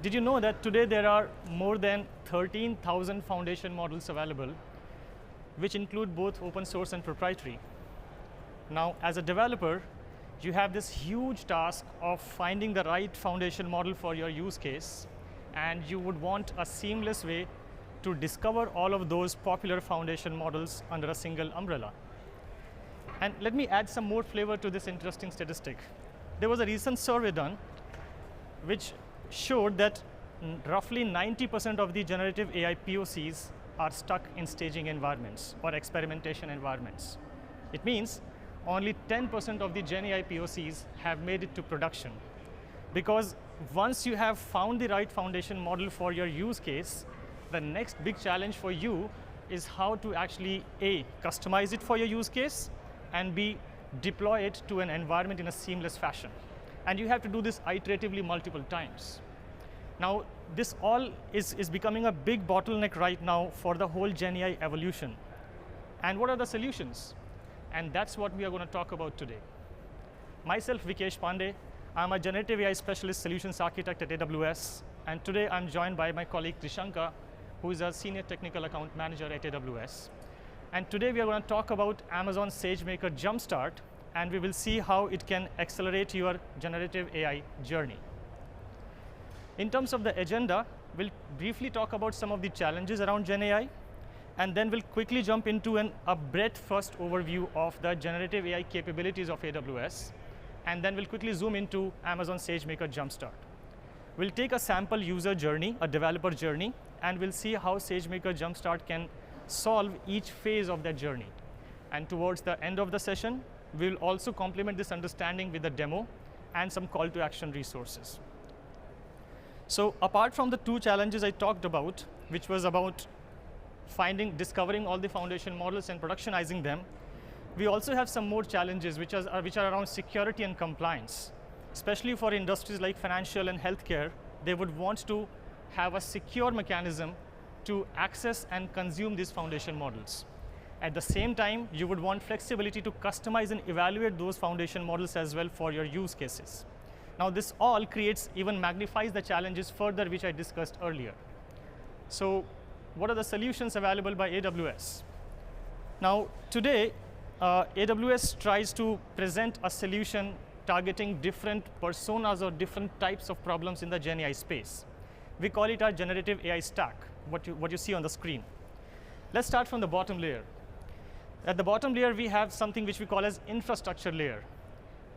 Did you know that today there are more than 13,000 foundation models available, which include both open source and proprietary? Now, as a developer, you have this huge task of finding the right foundation model for your use case, and you would want a seamless way to discover all of those popular foundation models under a single umbrella. And let me add some more flavor to this interesting statistic. There was a recent survey done which showed that roughly 90% of the generative AI POCs are stuck in staging environments or experimentation environments. It means only 10% of the GenAI POCs have made it to production. Because once you have found the right foundation model for your use case, the next big challenge for you is how to actually A, customize it for your use case, and B, deploy it to an environment in a seamless fashion. And you have to do this iteratively multiple times. Now, this all is becoming a big bottleneck right now for the whole GenAI evolution. And what are the solutions? And that's what we are going to talk about today. Myself, Vikesh Pandey. I'm a generative AI specialist solutions architect at AWS. And today I'm joined by my colleague Trishanka, who is a senior technical account manager at AWS. And today we are going to talk about Amazon SageMaker JumpStart, and we will see how it can accelerate your generative AI journey. In terms of the agenda, we'll briefly talk about some of the challenges around GenAI, and then we'll quickly jump into a breadth-first overview of the generative AI capabilities of AWS, and then we'll quickly zoom into Amazon SageMaker JumpStart. We'll take a sample user journey, a developer journey, and we'll see how SageMaker JumpStart can solve each phase of that journey. And towards the end of the session, we'll also complement this understanding with a demo and some call to action resources. So apart from the two challenges I talked about, which was about discovering all the foundation models and productionizing them, we also have some more challenges which are around security and compliance. Especially for industries like financial and healthcare, they would want to have a secure mechanism to access and consume these foundation models. At the same time, you would want flexibility to customize and evaluate those foundation models as well for your use cases. Now, this all even magnifies the challenges further, which I discussed earlier. So, what are the solutions available by AWS? Now, today, AWS tries to present a solution targeting different personas or different types of problems in the GenAI space. We call it our generative AI stack, what you see on the screen. Let's start from the bottom layer. At the bottom layer, we have something which we call as infrastructure layer.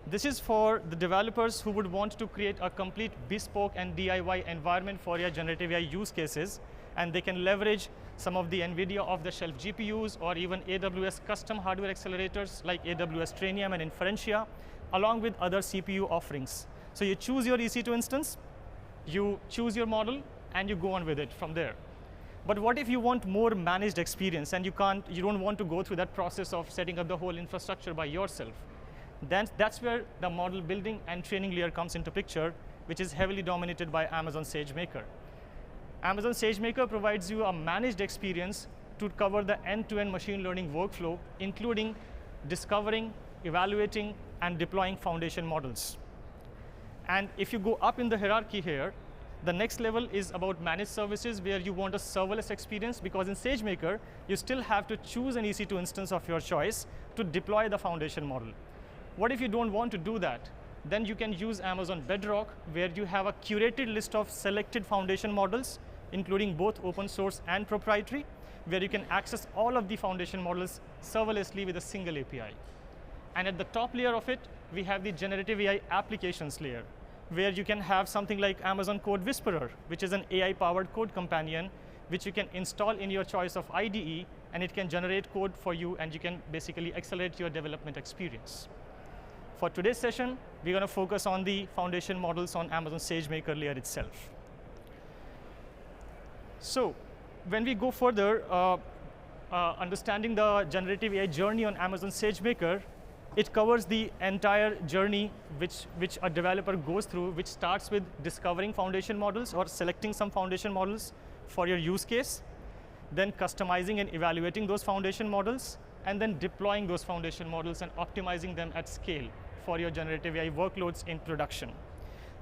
This is for the developers who would want to create a complete bespoke and DIY environment for your generative AI use cases, and they can leverage some of the NVIDIA off-the-shelf GPUs or even AWS custom hardware accelerators like AWS Trainium and Inferentia, along with other CPU offerings. So you choose your EC2 instance, you choose your model, and you go on with it from there. But what if you want more managed experience and you don't want to go through that process of setting up the whole infrastructure by yourself? Then that's where the model building and training layer comes into picture, which is heavily dominated by Amazon SageMaker. Amazon SageMaker provides you a managed experience to cover the end-to-end machine learning workflow, including discovering, evaluating, and deploying foundation models. And if you go up in the hierarchy here, the next level is about managed services, where you want a serverless experience, because in SageMaker, you still have to choose an EC2 instance of your choice to deploy the foundation model. What if you don't want to do that? Then you can use Amazon Bedrock, where you have a curated list of selected foundation models, including both open source and proprietary, where you can access all of the foundation models serverlessly with a single API. And at the top layer of it, we have the generative AI applications layer, where you can have something like Amazon Code Whisperer, which is an AI-powered code companion, which you can install in your choice of IDE, and it can generate code for you, and you can basically accelerate your development experience. For today's session, we're going to focus on the foundation models on Amazon SageMaker layer itself. So when we go further, understanding the generative AI journey on Amazon SageMaker, it covers the entire journey which a developer goes through, which starts with discovering foundation models or selecting some foundation models for your use case, then customizing and evaluating those foundation models, and then deploying those foundation models and optimizing them at scale for your generative AI workloads in production.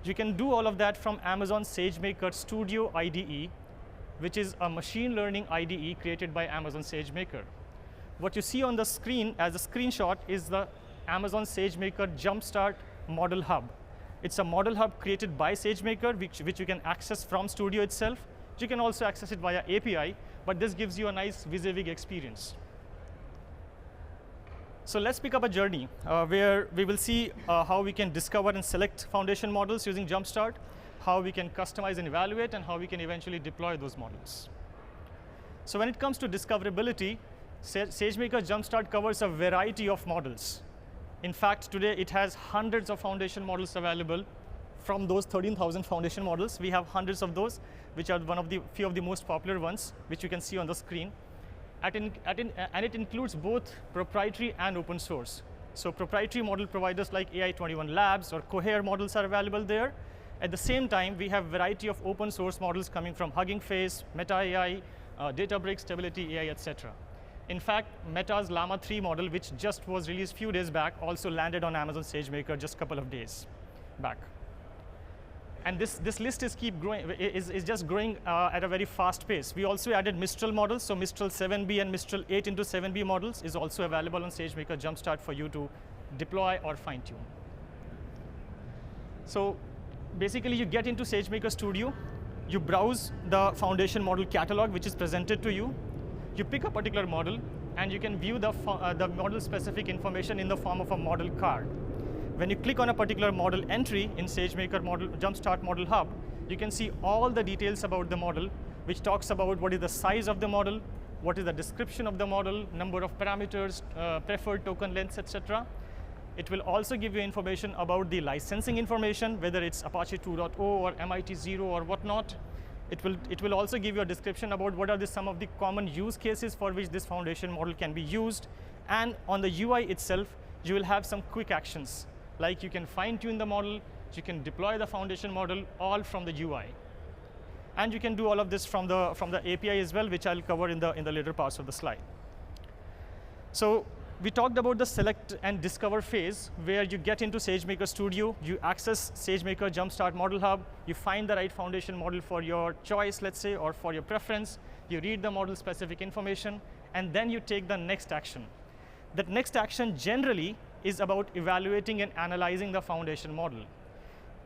You can do all of that from Amazon SageMaker Studio IDE, which is a machine learning IDE created by Amazon SageMaker. What you see on the screen as a screenshot is the Amazon SageMaker JumpStart Model Hub. It's a model hub created by SageMaker, which you can access from Studio itself. You can also access it via API, but this gives you a nice WYSIWYG experience. So let's pick up a journey where we will see how we can discover and select foundation models using JumpStart, how we can customize and evaluate, and how we can eventually deploy those models. So when it comes to discoverability, SageMaker JumpStart covers a variety of models. In fact, today it has hundreds of foundation models available. From those 13,000 foundation models, we have hundreds of those, which are few of the most popular ones, which you can see on the screen. And it includes both proprietary and open source. So proprietary model providers like AI21 Labs or Cohere models are available there. At the same time, we have a variety of open source models coming from Hugging Face, Meta AI, Databricks, Stability AI, etc. In fact, Meta's Llama 3 model, which just was released a few days back, also landed on Amazon SageMaker just a couple of days back. And this list is just growing at a very fast pace. We also added Mistral models, so Mistral 7B and Mistral 8x7B models is also available on SageMaker JumpStart for you to deploy or fine-tune. So basically, you get into SageMaker Studio, you browse the foundation model catalog, which is presented to you. You pick a particular model, and you can view the model-specific information in the form of a model card. When you click on a particular model entry in SageMaker JumpStart Model Hub, you can see all the details about the model, which talks about what is the size of the model, what is the description of the model, number of parameters, preferred token lengths, etc. It will also give you information about the licensing information, whether it's Apache 2.0 or MIT 0 or whatnot. It will also give you a description about what are some of the common use cases for which this foundation model can be used. And on the UI itself, you will have some quick actions, like you can fine-tune the model, you can deploy the foundation model, all from the UI. And you can do all of this from the API as well, which I'll cover in the later parts of the slide. So we talked about the select and discover phase, where you get into SageMaker Studio, you access SageMaker JumpStart Model Hub, you find the right foundation model for your choice, let's say, or for your preference, you read the model-specific information, and then you take the next action. That next action generally is about evaluating and analyzing the foundation model.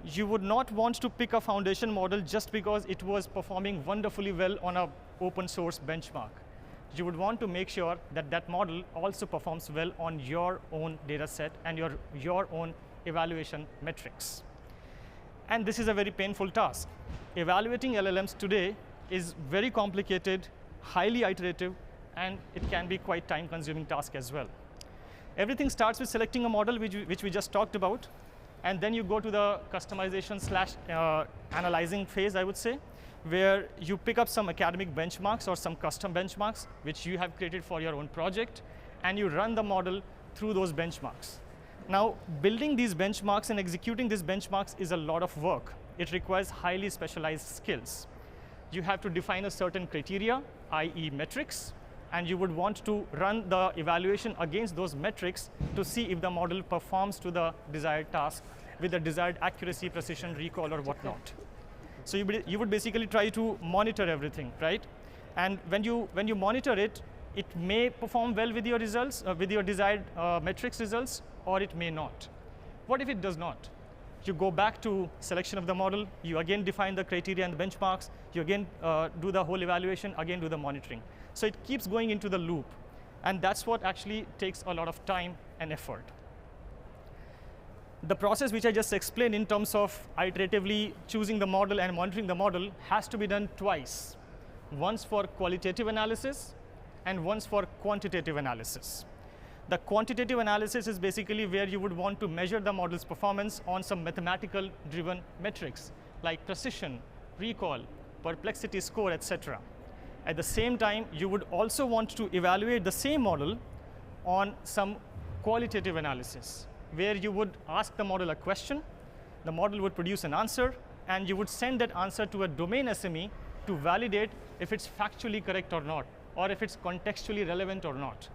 You would not want to pick a foundation model just because it was performing wonderfully well on an open source benchmark. You would want to make sure that that model also performs well on your own data set and your own evaluation metrics. And this is a very painful task. Evaluating LLMs today is very complicated, highly iterative, and it can be quite time-consuming task as well. Everything starts with selecting a model, which we just talked about, and then you go to the customization / analyzing phase, I would say, where you pick up some academic benchmarks or some custom benchmarks, which you have created for your own project, and you run the model through those benchmarks. Now, building these benchmarks and executing these benchmarks is a lot of work. It requires highly specialized skills. You have to define a certain criteria, i.e. metrics, and you would want to run the evaluation against those metrics to see if the model performs to the desired task with the desired accuracy, precision, recall, or whatnot. So you would basically try to monitor everything, right? And when you monitor it, it may perform well with your results, with your desired metrics results, or it may not. What if it does not? You go back to selection of the model, you again define the criteria and the benchmarks, you again do the whole evaluation, again do the monitoring. So it keeps going into the loop. And that's what actually takes a lot of time and effort. The process which I just explained in terms of iteratively choosing the model and monitoring the model has to be done twice. Once for qualitative analysis and once for quantitative analysis. The quantitative analysis is basically where you would want to measure the model's performance on some mathematical driven metrics like precision, recall, perplexity score, etc. At the same time, you would also want to evaluate the same model on some qualitative analysis, where you would ask the model a question, the model would produce an answer, and you would send that answer to a domain SME to validate if it's factually correct or not, or if it's contextually relevant or not.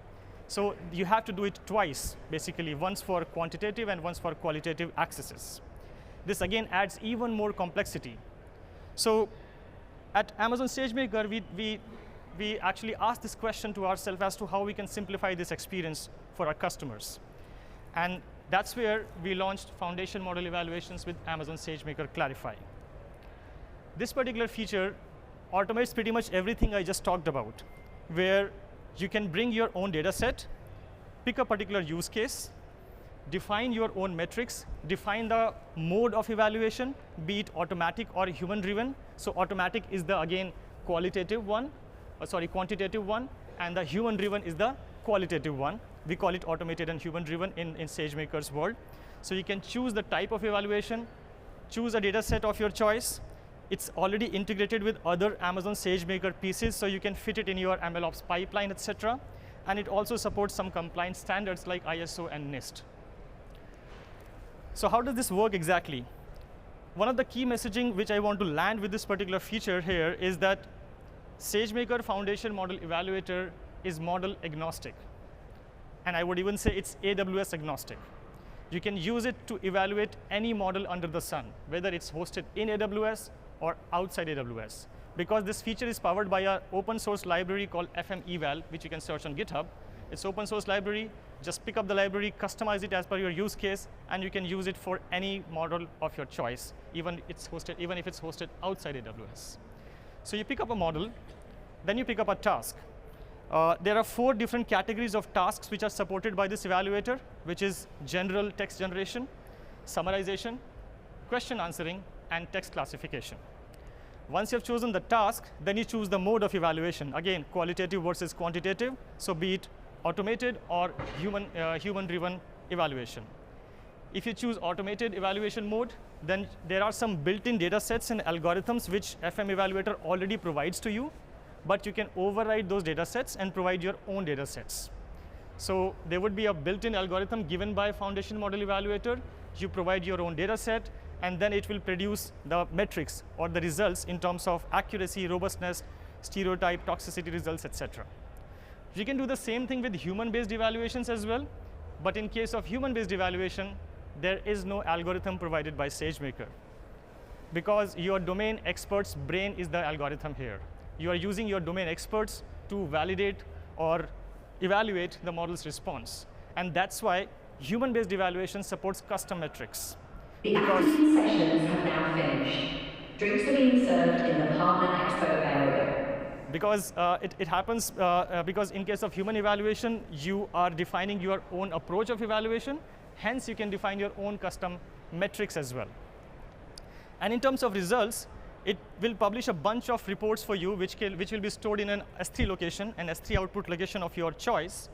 So you have to do it twice, basically, once for quantitative and once for qualitative accesses. this again adds even more complexity. So at Amazon SageMaker, we actually asked this question to ourselves as to how we can simplify this experience for our customers. And that's where we launched foundation model evaluations with Amazon SageMaker Clarify. This particular feature automates pretty much everything I just talked about, where you can bring your own data set, pick a particular use case, define your own metrics, define the mode of evaluation, be it automatic or human-driven. So automatic is the, again, quantitative one, and the human-driven is the qualitative one. We call it automated and human-driven in SageMaker's world. So you can choose the type of evaluation, choose a data set of your choice. It's already integrated with other Amazon SageMaker pieces, so you can fit it in your MLOps pipeline, etc. And it also supports some compliance standards like ISO and NIST. So how does this work exactly? One of the key messaging which I want to land with this particular feature here is that SageMaker Foundation Model Evaluator is model agnostic. And I would even say it's AWS agnostic. You can use it to evaluate any model under the sun, whether it's hosted in AWS or outside AWS. Because this feature is powered by an open source library called FMEval, which you can search on GitHub. It's open source library. Just pick up the library, customize it as per your use case, and you can use it for any model of your choice, even if it's hosted outside AWS. So you pick up a model, then you pick up a task. There are 4 different categories of tasks which are supported by this evaluator, which is general text generation, summarization, question answering, and text classification. Once you have chosen the task, then you choose the mode of evaluation. Again, qualitative versus quantitative, so be it automated or human-driven evaluation. If you choose automated evaluation mode, then there are some built-in data sets and algorithms which FM Evaluator already provides to you, but you can override those data sets and provide your own data sets. So there would be a built-in algorithm given by Foundation Model Evaluator. You provide your own data set, and then it will produce the metrics or the results in terms of accuracy, robustness, stereotype, toxicity results, etc. You can do the same thing with human-based evaluations as well, but in case of human-based evaluation, there is no algorithm provided by SageMaker, because your domain expert's brain is the algorithm here. You are using your domain experts to validate or evaluate the model's response. And that's why human-based evaluation supports custom metrics. The afternoon sessions have now finished. Drinks are being served in the partner expo area. Because it happens because in case of human evaluation, you are defining your own approach of evaluation. Hence, you can define your own custom metrics as well. And in terms of results, it will publish a bunch of reports for you, which will be stored in an S3 location, an S3 output location of your choice.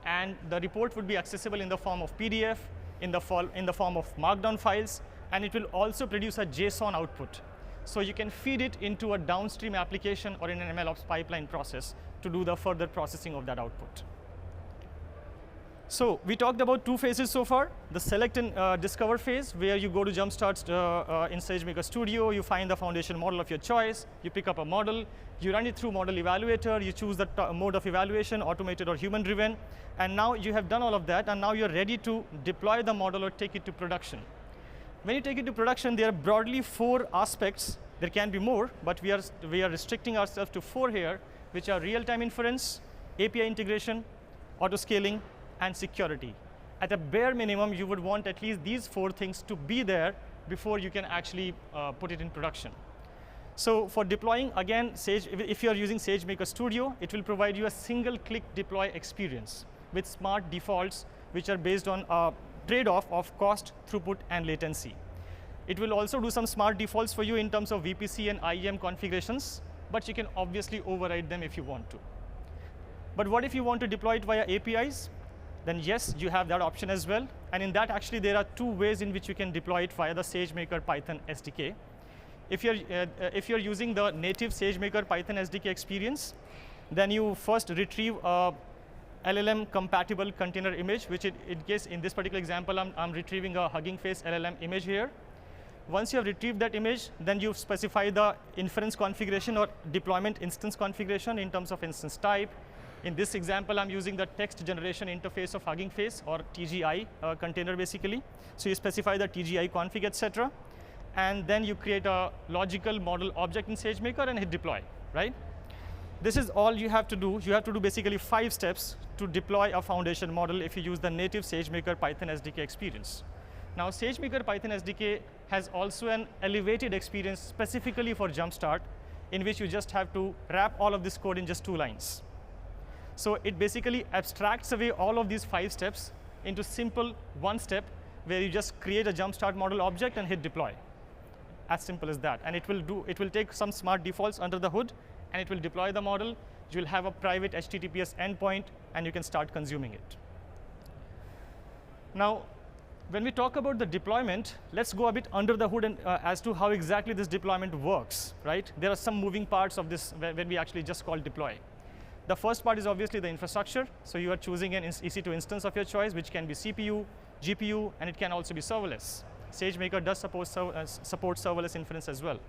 And the report would be accessible in the form of PDF, in the form of Markdown files, and it will also produce a JSON output. So you can feed it into a downstream application or in an MLOps pipeline process to do the further processing of that output. So we talked about 2 phases so far. The select and discover phase, where you go to JumpStart in SageMaker Studio, you find the foundation model of your choice, you pick up a model, you run it through Model Evaluator, you choose the mode of evaluation, automated or human-driven, and now you have done all of that, and now you're ready to deploy the model or take it to production. When you take it to production, there are broadly 4 aspects. There can be more, but we are restricting ourselves to 4 here, which are real-time inference, API integration, auto-scaling, and security. At a bare minimum, you would want at least these 4 things to be there before you can actually put it in production. So for deploying, again, if you're using SageMaker Studio, it will provide you a single-click deploy experience with smart defaults, which are based on a trade-off of cost, throughput, and latency. It will also do some smart defaults for you in terms of VPC and IAM configurations, but you can obviously override them if you want to. But what if you want to deploy it via APIs? Then yes, you have that option as well. And in that, actually, there are 2 ways in which you can deploy it via the SageMaker Python SDK. If you're using the native SageMaker Python SDK experience, then you first retrieve a LLM compatible container image, which in this particular example, I'm retrieving a Hugging Face LLM image here. Once you have retrieved that image, then you specify the inference configuration or deployment instance configuration in terms of instance type. In this example, I'm using the text generation interface of Hugging Face, or TGI container basically. So you specify the TGI config, etc. and then you create a logical model object in SageMaker and hit deploy, right? This is all you have to do. You have to do basically 5 steps to deploy a foundation model if you use the native SageMaker Python SDK experience. Now, SageMaker Python SDK has also an elevated experience specifically for JumpStart, in which you just have to wrap all of this code in just 2 lines. So it basically abstracts away all of these 5 steps into simple 1 step, where you just create a JumpStart model object and hit deploy. As simple as that. And it will take some smart defaults under the hood, and it will deploy the model. You will have a private HTTPS endpoint, and you can start consuming it. Now, when we talk about the deployment, let's go a bit under the hood and, as to how exactly this deployment works, right? There are some moving parts of this when we actually just call deploy. The first part is obviously the infrastructure. So you are choosing an EC2 instance of your choice, which can be CPU, GPU, and it can also be serverless. SageMaker does support serverless inference as well.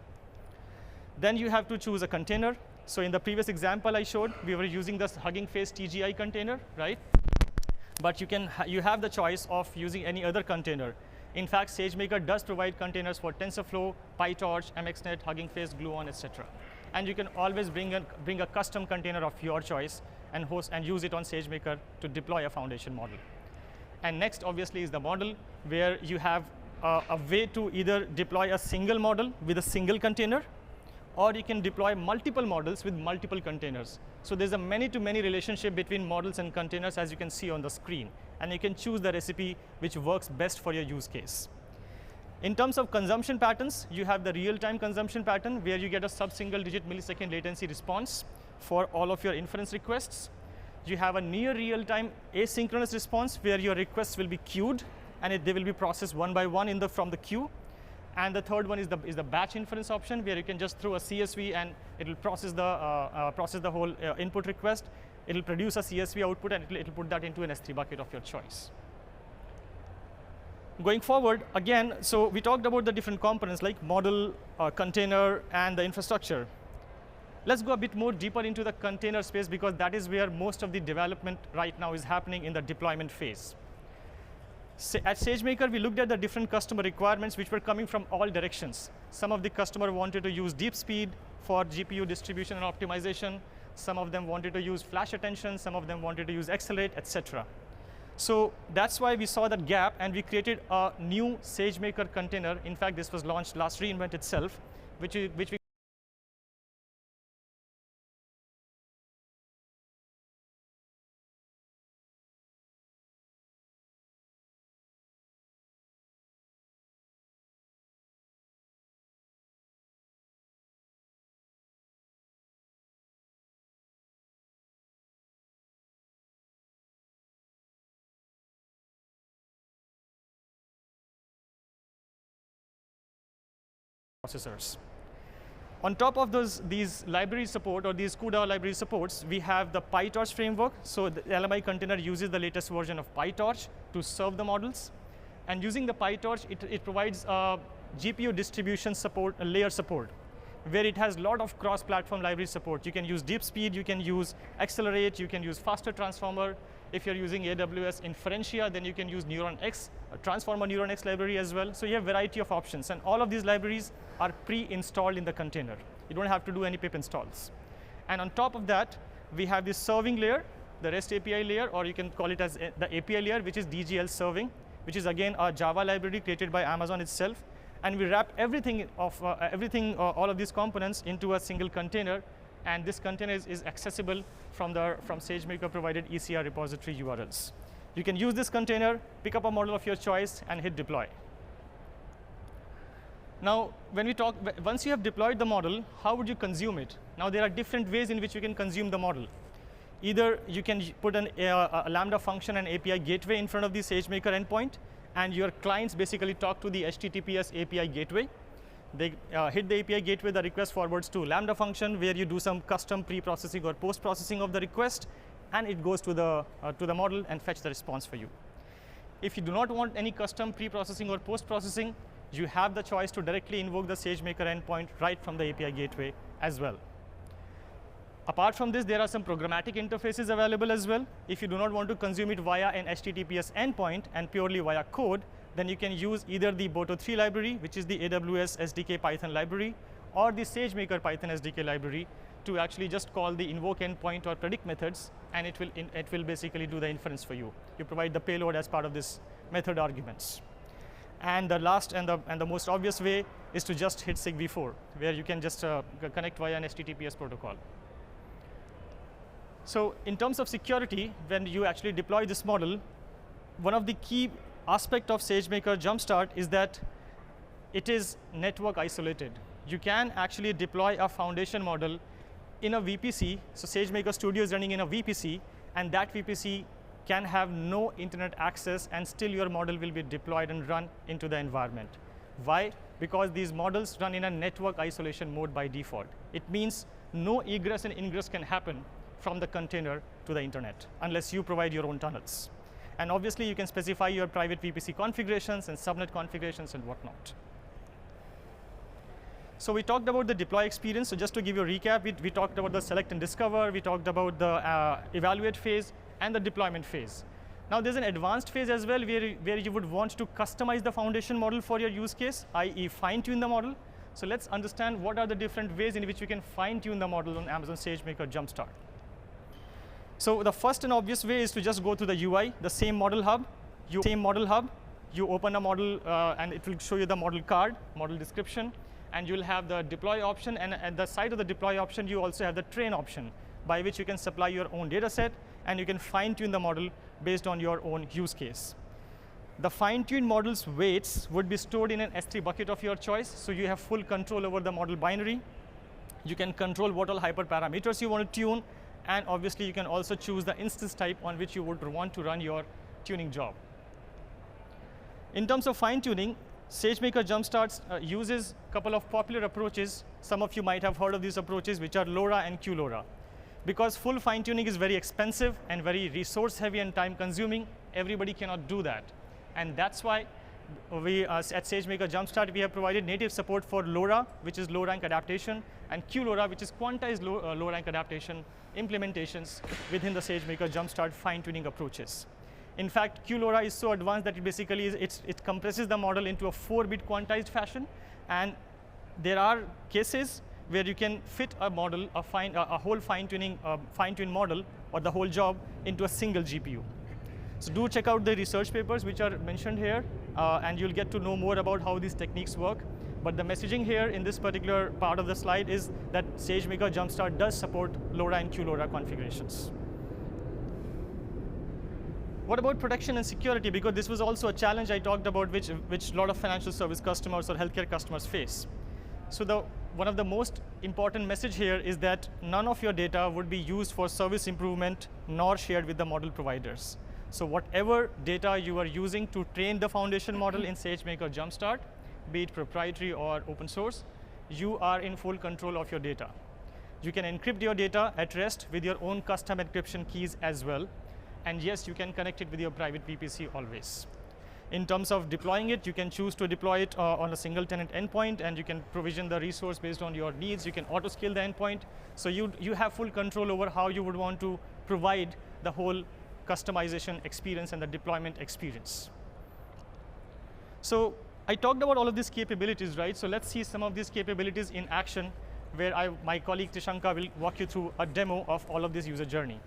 Then you have to choose a container. So in the previous example I showed, we were using this Hugging Face TGI container, right? But you have the choice of using any other container. In fact, SageMaker does provide containers for TensorFlow, PyTorch, MXNet, Hugging Face, Gluon, etc. And you can always bring a custom container of your choice and use it on SageMaker to deploy a foundation model. And next, obviously, is the model, where you have a way to either deploy a single model with a single container, or you can deploy multiple models with multiple containers. So there's a many-to-many relationship between models and containers, as you can see on the screen. And you can choose the recipe which works best for your use case. In terms of consumption patterns, you have the real-time consumption pattern, where you get a sub-single-digit millisecond latency response for all of your inference requests. You have a near real-time asynchronous response, where your requests will be queued, and they will be processed one by one from the queue. And the third one is the batch inference option, where you can just throw a CSV and it will process the whole input request. It will produce a CSV output, and it will put that into an S3 bucket of your choice. Going forward, again, so we talked about the different components like model, container, and the infrastructure. Let's go a bit more deeper into the container space, because that is where most of the development right now is happening in the deployment phase. At SageMaker, we looked at the different customer requirements which were coming from all directions. Some of the customer wanted to use deep speed for GPU distribution and optimization. Some of them wanted to use flash attention. Some of them wanted to use accelerate, etc. So that's why we saw that gap, and we created a new SageMaker container. In fact, this was launched last reInvent itself, which we processors. On top of these library support, or these CUDA library supports, we have the PyTorch framework. So the LMI container uses the latest version of PyTorch to serve the models. And using the PyTorch, it provides GPU distribution support, layer support, where it has a lot of cross-platform library support. You can use deep speed, you can use accelerate, you can use faster transformer. If you're using AWS Inferentia, then you can use NeuronX, Transformer NeuronX library as well. So you have a variety of options, and all of these libraries are pre-installed in the container. You don't have to do any pip installs. And on top of that, we have this serving layer, the REST API layer, or you can call it as the API layer, which is DGL serving, which is again a Java library created by Amazon itself. And we wrap all of these components into a single container, and this container is accessible from SageMaker provided ECR repository URLs. You can use this container, pick up a model of your choice, and hit deploy. Now, once you have deployed the model, how would you consume it? Now, there are different ways in which you can consume the model. Either you can put a Lambda function and API gateway in front of the SageMaker endpoint, and your clients basically talk to the HTTPS API gateway. They hit the API gateway, the request forwards to Lambda function, where you do some custom pre-processing or post-processing of the request, and it goes to the model and fetch the response for you. If you do not want any custom pre-processing or post-processing, you have the choice to directly invoke the SageMaker endpoint right from the API gateway as well. Apart from this, there are some programmatic interfaces available as well. If you do not want to consume it via an HTTPS endpoint and purely via code, then you can use either the Boto3 library, which is the AWS SDK Python library, or the SageMaker Python SDK library to actually just call the invoke endpoint or predict methods, and it will basically do the inference for you. You provide the payload as part of this method arguments. And the last and the most obvious way is to just hit SIG-v4, where you can just connect via an HTTPS protocol. So in terms of security, when you actually deploy this model, one of the key aspect of SageMaker JumpStart is that it is network isolated. You can actually deploy a foundation model in a VPC. So SageMaker Studio is running in a VPC, and that VPC can have no internet access, and still your model will be deployed and run into the environment. Why? Because these models run in a network isolation mode by default. It means no egress and ingress can happen from the container to the internet unless you provide your own tunnels. And obviously, you can specify your private VPC configurations and subnet configurations and whatnot. So we talked about the deploy experience. So just to give you a recap, we talked about the select and discover. We talked about the evaluate phase and the deployment phase. Now there's an advanced phase as well where you would want to customize the foundation model for your use case, i.e. fine-tune the model. So let's understand what are the different ways in which we can fine-tune the model on Amazon SageMaker JumpStart. So the first and obvious way is to just go to the UI, the same model hub. You open a model and it will show you the model card, model description, and you'll have the deploy option, and at the side of the deploy option, you also have the train option, by which you can supply your own data set, and you can fine-tune the model based on your own use case. The fine-tuned model's weights would be stored in an S3 bucket of your choice, so you have full control over the model binary. You can control what all hyperparameters you want to tune, and obviously you can also choose the instance type on which you would want to run your tuning job. In terms of fine-tuning, SageMaker JumpStart uses a couple of popular approaches. Some of you might have heard of these approaches, which are LoRa and QLoRa. Because full fine-tuning is very expensive and very resource-heavy and time-consuming, everybody cannot do that. And that's why we, at SageMaker JumpStart, we have provided native support for LoRa, which is low-rank adaptation, and QLoRa, which is quantized low-rank adaptation implementations within the SageMaker JumpStart fine-tuning approaches. In fact, QLoRa is so advanced that it basically it compresses the model into a 4-bit quantized fashion, and there are cases where you can fit a model, a whole fine-tuned model or the whole job into a single GPU. So do check out the research papers which are mentioned here, and you'll get to know more about how these techniques work. But the messaging here in this particular part of the slide is that SageMaker JumpStart does support LoRa and QLoRa configurations. What about protection and security? Because this was also a challenge I talked about, which a lot of financial service customers or healthcare customers face. So one of the most important message here is that none of your data would be used for service improvement nor shared with the model providers. So whatever data you are using to train the foundation model in SageMaker JumpStart, be it proprietary or open source, you are in full control of your data. You can encrypt your data at rest with your own custom encryption keys as well. And yes, you can connect it with your private VPC always. In terms of deploying it, you can choose to deploy it on a single tenant endpoint, and you can provision the resource based on your needs. You can auto-scale the endpoint. So you have full control over how you would want to provide the whole customization experience and the deployment experience. So I talked about all of these capabilities, right? So let's see some of these capabilities in action, where my colleague Tishanka will walk you through a demo of all of this user journey.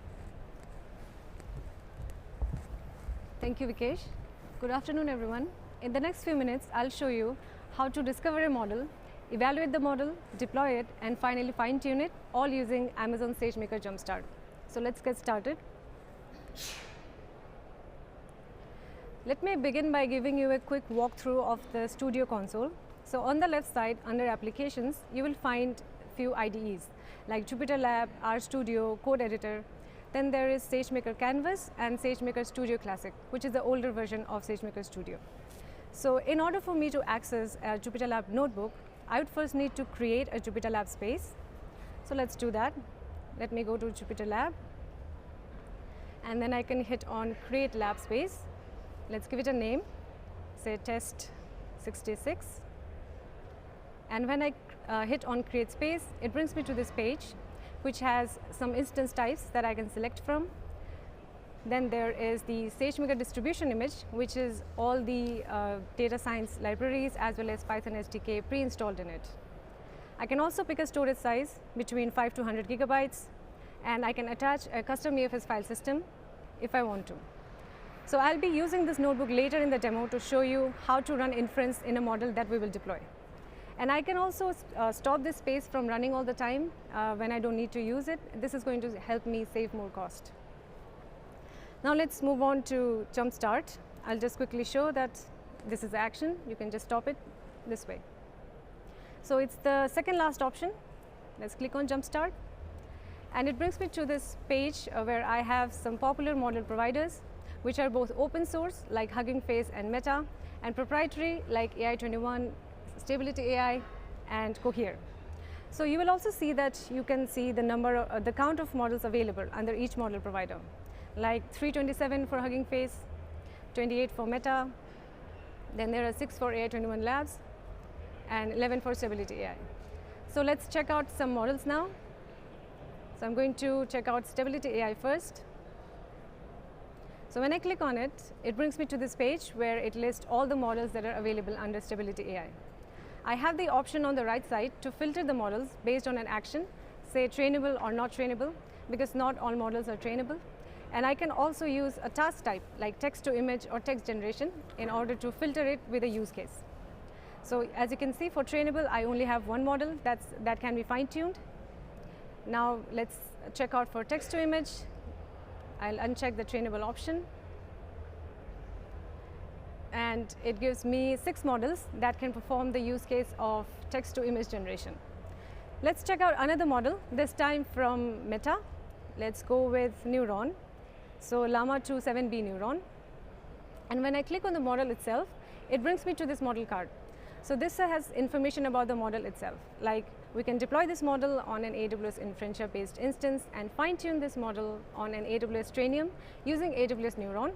Thank you, Vikesh. Good afternoon, everyone. In the next few minutes, I'll show you how to discover a model, evaluate the model, deploy it, and finally fine-tune it, all using Amazon SageMaker JumpStart. So let's get started. Let me begin by giving you a quick walkthrough of the Studio console. So on the left side, under Applications, you will find a few IDEs, like JupyterLab, RStudio, Code Editor. Then there is SageMaker Canvas and SageMaker Studio Classic, which is the older version of SageMaker Studio. So in order for me to access a JupyterLab notebook, I would first need to create a JupyterLab space. So let's do that. Let me go to JupyterLab, and then I can hit on Create Lab Space. Let's give it a name, say Test 66. And when I hit on Create Space, it brings me to this page, which has some instance types that I can select from. Then there is the SageMaker distribution image, which is all the data science libraries as well as Python SDK pre-installed in it. I can also pick a storage size between 5 to 100 gigabytes, and I can attach a custom EFS file system if I want to. So I'll be using this notebook later in the demo to show you how to run inference in a model that we will deploy. And I can also stop this space from running all the time when I don't need to use it. This is going to help me save more cost. Now let's move on to JumpStart. I'll just quickly show that this is action. You can just stop it this way. So it's the second last option. Let's click on JumpStart. And it brings me to this page where I have some popular model providers, which are both open source, like Hugging Face and Meta, and proprietary, like AI21, Stability AI, and Cohere. So you will also see that you can see the count of models available under each model provider, like 327 for Hugging Face, 28 for Meta, then there are 6 for AI21 Labs, and 11 for Stability AI. So let's check out some models now. So I'm going to check out Stability AI first. So when I click on it, it brings me to this page where it lists all the models that are available under Stability AI. I have the option on the right side to filter the models based on an action, say trainable or not trainable, because not all models are trainable. And I can also use a task type like text to image or text generation in order to filter it with a use case. So as you can see, for trainable, I only have one model that can be fine-tuned. Now let's check out for text to image. I'll uncheck the trainable option. And it gives me 6 models that can perform the use case of text to image generation. Let's check out another model, this time from Meta. Let's go with Neuron. So Llama 2 7B Neuron. And when I click on the model itself, it brings me to this model card. So this has information about the model itself, like we can deploy this model on an AWS Inferentia-based instance and fine-tune this model on an AWS Trainium using AWS Neuron.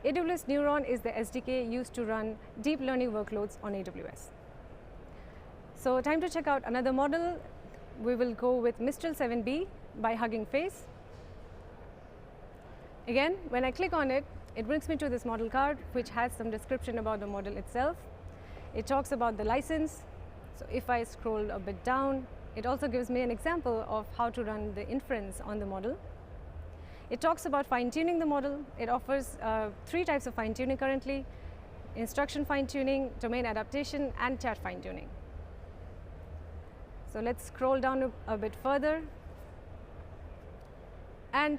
AWS Neuron is the SDK used to run deep learning workloads on AWS. So time to check out another model. We will go with Mistral 7B by Hugging Face. Again, when I click on it, it brings me to this model card, which has some description about the model itself. It talks about the license. So if I scroll a bit down, it also gives me an example of how to run the inference on the model. It talks about fine-tuning the model. It offers 3 types of fine-tuning currently: instruction fine-tuning, domain adaptation, and chat fine-tuning. So let's scroll down a bit further. And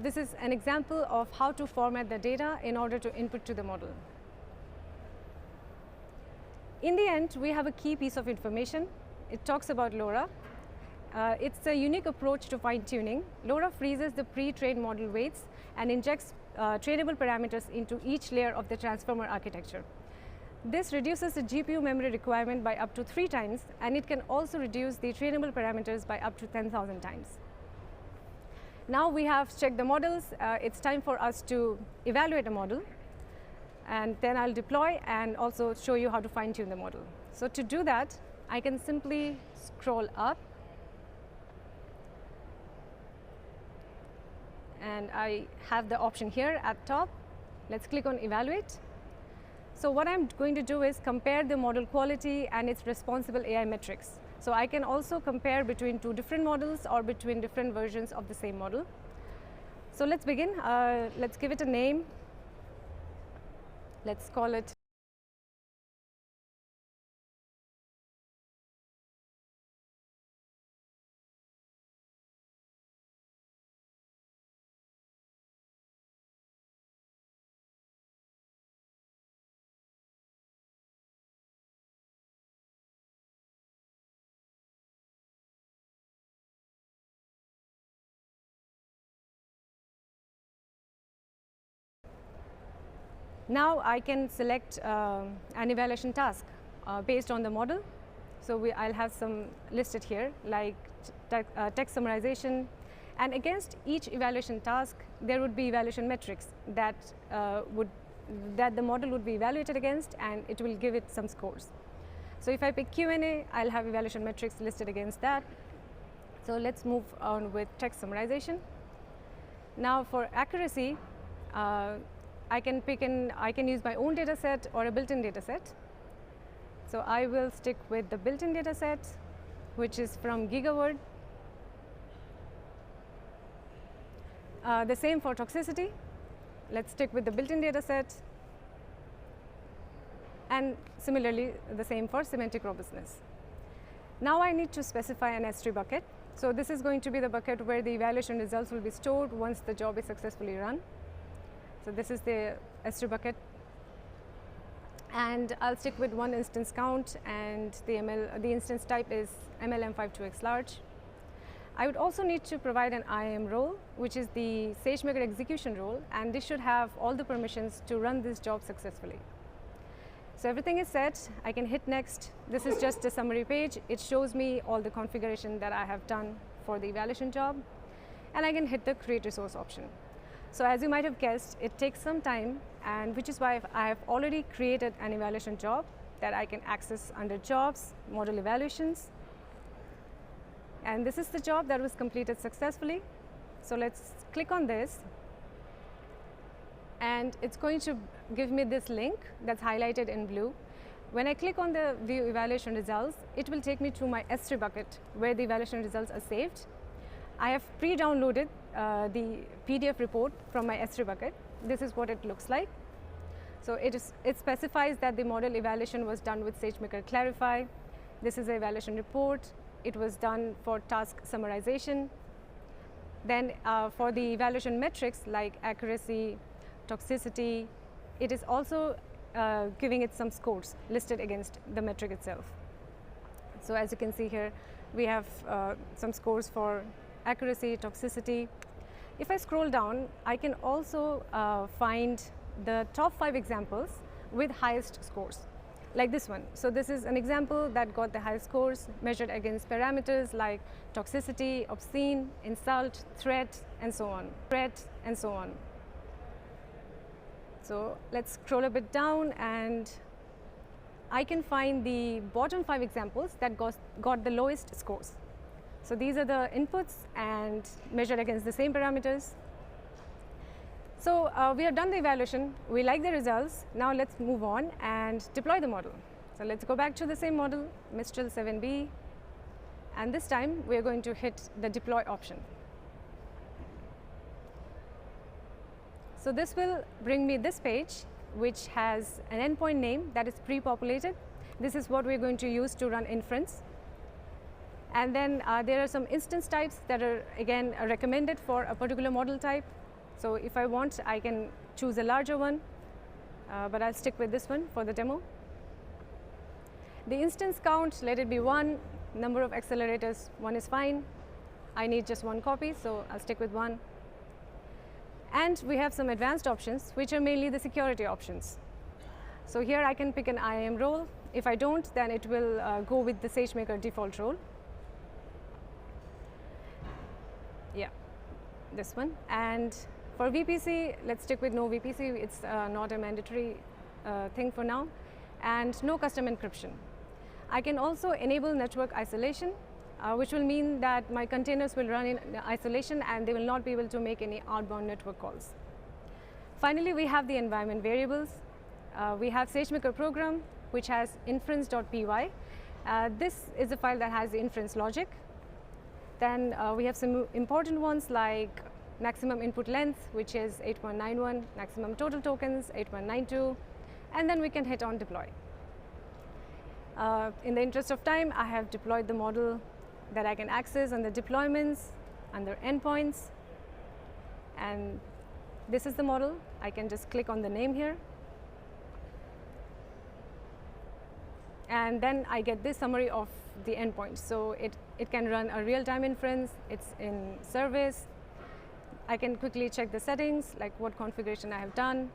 this is an example of how to format the data in order to input to the model. In the end, we have a key piece of information. It talks about LoRa. It's a unique approach to fine-tuning. LoRa freezes the pre-trained model weights and injects trainable parameters into each layer of the transformer architecture. This reduces the GPU memory requirement by up to 3 times, and it can also reduce the trainable parameters by up to 10,000 times. Now we have checked the models. It's time for us to evaluate a model. And then I'll deploy and also show you how to fine-tune the model. So to do that, I can simply scroll up. And I have the option here at top. Let's click on Evaluate. So what I'm going to do is compare the model quality and its responsible AI metrics. So I can also compare between 2 different models or between different versions of the same model. So let's begin. Let's give it a name. Let's call it Now I can select an evaluation task based on the model. So I'll have some listed here, like text summarization. And against each evaluation task, there would be evaluation metrics that the model would be evaluated against, and it will give it some scores. So if I pick Q&A, I'll have evaluation metrics listed against that. So let's move on with text summarization. Now for accuracy, I can use my own data set or a built-in data set. So I will stick with the built-in data set, which is from GigaWord. The same for toxicity. Let's stick with the built-in data set. And similarly, the same for semantic robustness. Now I need to specify an S3 bucket. So this is going to be the bucket where the evaluation results will be stored once the job is successfully run. So this is the S3 bucket. And I'll stick with one instance count, and the instance type is MLM52X large. I would also need to provide an IAM role, which is the SageMaker execution role, and this should have all the permissions to run this job successfully. So everything is set. I can hit next. This is just a summary page. It shows me all the configuration that I have done for the evaluation job, and I can hit the create resource option. So as you might have guessed, it takes some time, and which is why I have already created an evaluation job that I can access under jobs, model evaluations. And this is the job that was completed successfully. So let's click on this. And it's going to give me this link that's highlighted in blue. When I click on the view evaluation results, it will take me to my S3 bucket where the evaluation results are saved. I have pre-downloaded the PDF report from my S3 bucket. This is what it looks like. So it specifies that the model evaluation was done with SageMaker Clarify. This is the evaluation report. It was done for task summarization. Then for the evaluation metrics like accuracy, toxicity, it is also giving it some scores listed against the metric itself. So as you can see here, we have some scores for accuracy, toxicity. If I scroll down, I can also find the top 5 examples with highest scores, like this one. So this is an example that got the highest scores measured against parameters like toxicity, obscene, insult, threat, and so on. So let's scroll a bit down, and I can find the bottom 5 examples that got the lowest scores. So these are the inputs and measured against the same parameters. So we have done the evaluation. We like the results. Now let's move on and deploy the model. So let's go back to the same model, Mistral 7B. And this time, we are going to hit the deploy option. So this will bring me this page, which has an endpoint name that is pre-populated. This is what we're going to use to run inference. And then there are some instance types that are, again, recommended for a particular model type. So if I want, I can choose a larger one, but I'll stick with this one for the demo. The instance count, let it be 1. Number of accelerators, 1 is fine. I need just 1 copy, so I'll stick with 1. And we have some advanced options, which are mainly the security options. So here I can pick an IAM role. If I don't, then it will go with the SageMaker default role. Yeah, this one. And for VPC, let's stick with no VPC. It's not a mandatory thing for now. And no custom encryption. I can also enable network isolation, which will mean that my containers will run in isolation and they will not be able to make any outbound network calls. Finally, we have the environment variables. We have SageMaker program, which has inference.py. This is a file that has the inference logic. Then we have some important ones like maximum input length, which is 8191, maximum total tokens, 8192, and then we can hit on deploy. In the interest of time, I have deployed the model that I can access under deployments, under endpoints, and this is the model. I can just click on the name here. And then I get this summary of the endpoint. So it can run a real-time inference, it's in service. I can quickly check the settings, like what configuration I have done.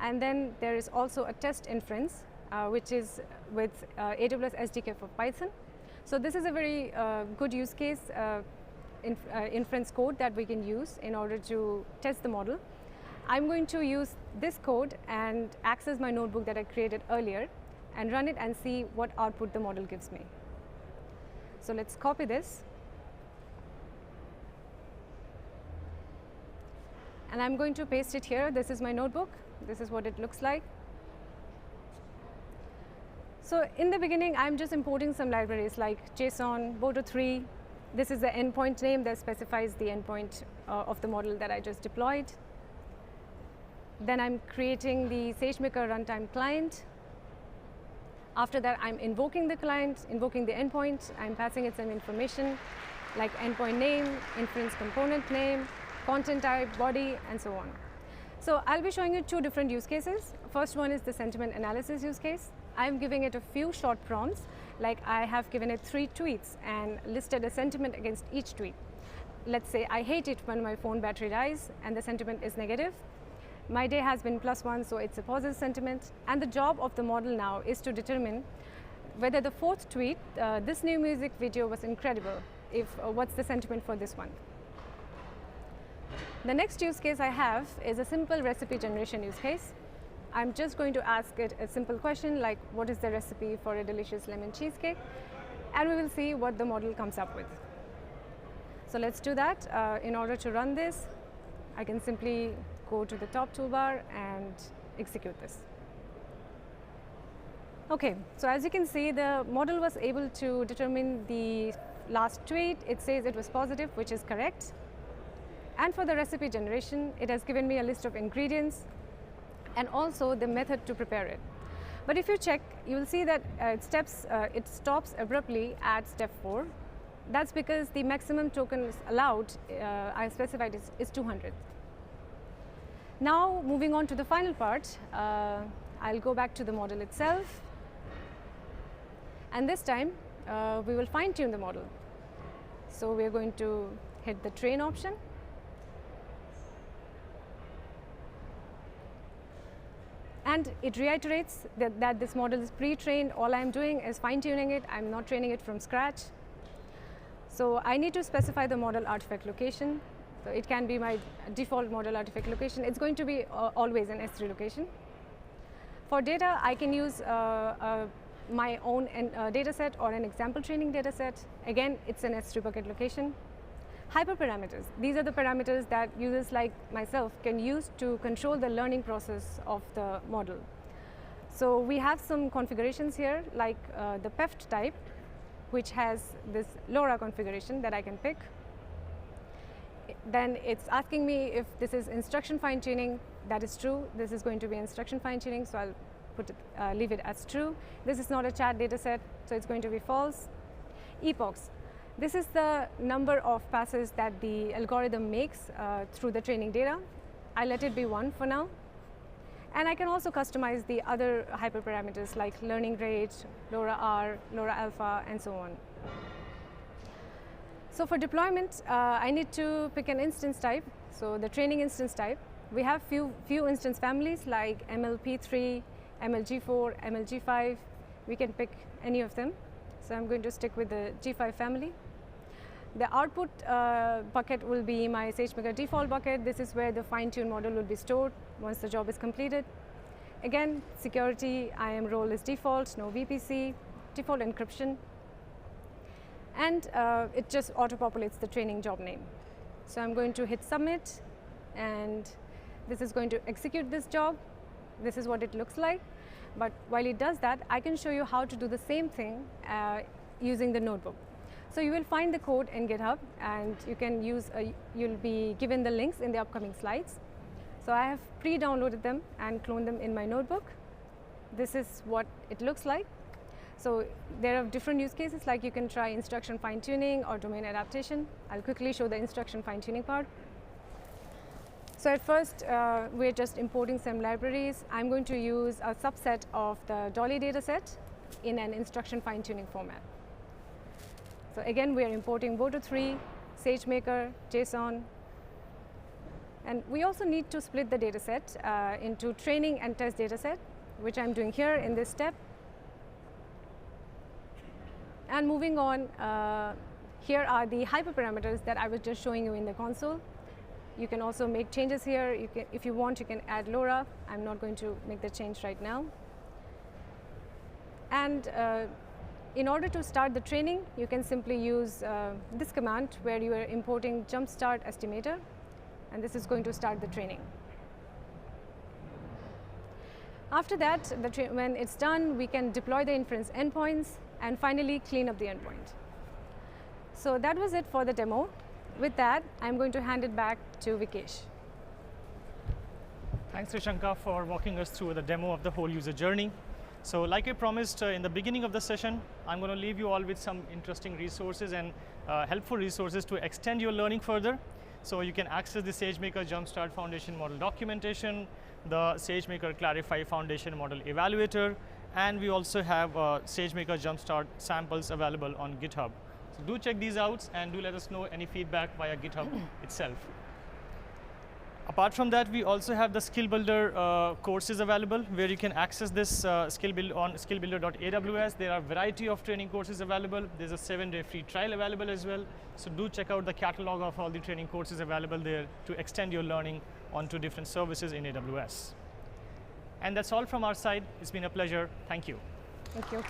And then there is also a test inference, which is with AWS SDK for Python. So this is a very good use case inference code that we can use in order to test the model. I'm going to use this code and access my notebook that I created earlier and run it and see what output the model gives me. So let's copy this. and I'm going to paste it here. This is my notebook. This is what it looks like. So in the beginning, I'm just importing some libraries like JSON, Boto3. This is the endpoint name that specifies the endpoint of the model that I just deployed. Then I'm creating the SageMaker runtime client. After that, I'm invoking the client, invoking the endpoint. I'm passing it some information like endpoint name, inference component name, content type, body, and so on. So I'll be showing you two different use cases. First one is the sentiment analysis use case. I'm giving it a few short prompts, like I have given it 3 tweets and listed a sentiment against each tweet. Let's say I hate it when my phone battery dies and the sentiment is negative. My day has been +1, so it's a positive sentiment. And the job of the model now is to determine whether the 4th tweet, this new music video was incredible, what's the sentiment for this one. The next use case I have is a simple recipe generation use case. I'm just going to ask it a simple question like, what is the recipe for a delicious lemon cheesecake? And we will see what the model comes up with. So let's do that. In order to run this, I can simply go to the top toolbar and execute this. Okay, so as you can see, the model was able to determine the last tweet. It says it was positive, which is correct. And for the recipe generation, it has given me a list of ingredients and also the method to prepare it. But if you check, you will see that it stops abruptly at step 4. That's because the maximum tokens allowed, I specified is 200. Now, moving on to the final part, I'll go back to the model itself. And this time, we will fine-tune the model. So we're going to hit the train option. And it reiterates that this model is pre-trained. All I'm doing is fine-tuning it. I'm not training it from scratch. So I need to specify the model artifact location. So it can be my default model artifact location. It's going to be always an S3 location. For data, I can use my own data set or an example training data set. Again, it's an S3 bucket location. Hyperparameters. These are the parameters that users like myself can use to control the learning process of the model. So we have some configurations here, like the PEFT type, which has this LoRa configuration that I can pick. Then it's asking me if this is instruction fine-tuning. That is true. This is going to be instruction fine-tuning, so I'll leave it as true. This is not a chat data set, so it's going to be false. Epochs. This is the number of passes that the algorithm makes through the training data. I let it be 1 for now. And I can also customize the other hyperparameters like learning rate, LoRa R, LoRa alpha, and so on. So for deployment, I need to pick an instance type. So the training instance type. We have few instance families like MLP3, MLG4, MLG5. We can pick any of them. So I'm going to stick with the G5 family. The output bucket will be my SageMaker default bucket. This is where the fine-tuned model will be stored once the job is completed. Again, security, IAM role is default, no VPC, default encryption. And it just auto-populates the training job name. So I'm going to hit submit, and this is going to execute this job. This is what it looks like. But while it does that, I can show you how to do the same thing using the notebook. So you will find the code in GitHub, and you can use, you'll be given the links in the upcoming slides. So I have pre-downloaded them and cloned them in my notebook. This is what it looks like. So there are different use cases, like you can try instruction fine-tuning or domain adaptation. I'll quickly show the instruction fine-tuning part. So at first, we're just importing some libraries. I'm going to use a subset of the Dolly dataset in an instruction fine-tuning format. So again, we are importing Boto3, SageMaker, JSON. And we also need to split the dataset into training and test dataset, which I'm doing here in this step. And moving on, here are the hyperparameters that I was just showing you in the console. You can also make changes here. If you want, you can add LoRa. I'm not going to make the change right now. And in order to start the training, you can simply use this command where you are importing JumpStart estimator. and this is going to start the training. After that, when it's done, we can deploy the inference endpoints and finally clean up the endpoint. So that was it for the demo. With that, I'm going to hand it back to Vikesh. Thanks, Rishanka, for walking us through the demo of the whole user journey. So like I promised in the beginning of the session, I'm going to leave you all with some interesting resources and helpful resources to extend your learning further. So you can access the SageMaker JumpStart Foundation Model documentation, the SageMaker Clarify Foundation Model Evaluator, and we also have SageMaker JumpStart samples available on GitHub. So do check these out and do let us know any feedback via GitHub itself. Apart from that, we also have the Skill Builder courses available where you can access this skill build on skillbuilder.aws. There are a variety of training courses available. There's a 7-day free trial available as well. So do check out the catalog of all the training courses available there to extend your learning onto different services in AWS. And that's all from our side. It's been a pleasure. Thank you. Thank you.